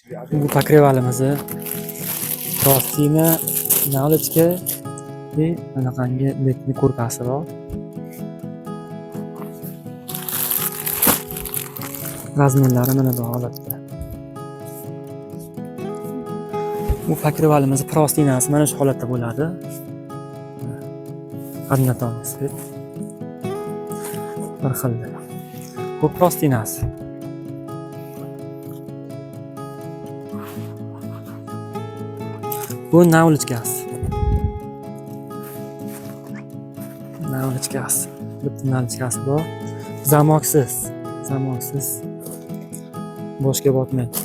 Bu покрывалimizni простыня наличка и anaqangi letni ko'rpasi bor. Razmerlari mana bu holatda. Bu покрывалimizni простынasi mana shu holatda bo'ladi. Однотонный цвет. Bir xil. Bu простынasi. Bu navlichkasi. Navlichkasi. Bitta navlichkasi bor. Zamoksiz. Boshga botmaydi.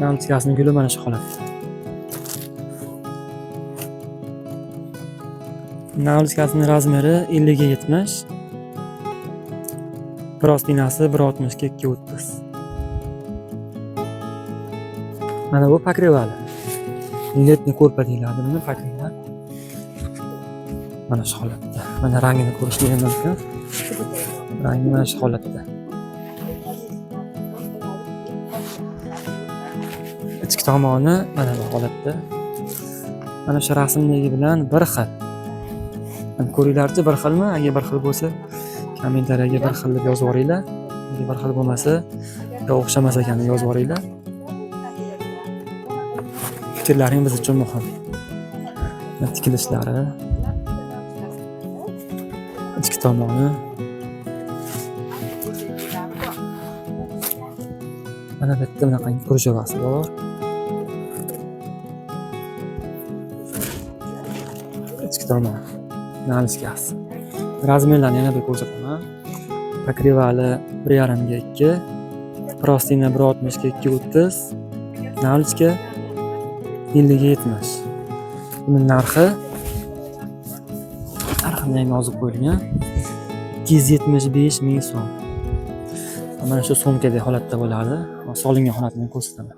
Navlichkasining guli mana shu holatda. Navlichkasining razmeri 50 ga 70. Простынasi 1.60 ga 2.30. Mana bu покрывали. Letni ko'rpa deyiladi buni покрывали. Mana shu holatda. Mana rangini ko'rishingiz mumkin. Rangi mana shu holatda. Ichki tomoni mana bu holatda. Mana shu rasmdagi bilan bir xil. Ko'ringlarchi, bir xilmi? Agar bir xil bo'lsa, kommentariyaga bir xil deb yozib yuboringlar. Agar bir xil bo'lmasa, yo o'xshamas ekan deb yozib yuboringlar. Fikrlaring biz uchun muhim. Tikilishlari, ichki tomoni. Mana bu yerda bunaqangi kurjavasi bor. Ichki tomoni. Navlichkasi. Razmerlarni yana bir ko'rsataman. Покрывали 1.5 ga 2, простыня 1.60 ga 2.30, navlichka 50 ga 70. Buning narxini ham yozib qo'yilgan. 275 ming so'm. Mana shu so'mkadagi holatda bo'ladi. Solingan holatini ko'rsataman.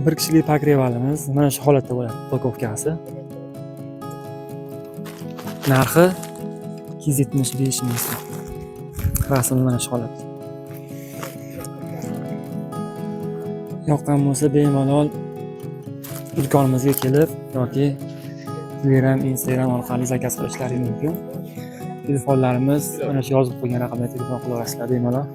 Bir kishilik покрывалimiz mana shu holatda bo'ladi, upakovkasi. Narxi 275 ming so'm. Rasmi mana shu holat. Yoqqan bo'lsa bemalol do'konimizga kelib yoki Telegram, Instagram orqali zakaz qilishlaringiz mumkin. Telefonlarimiz mana shu yozib qo'ygan raqamga telefon qila olasizlar bemalol.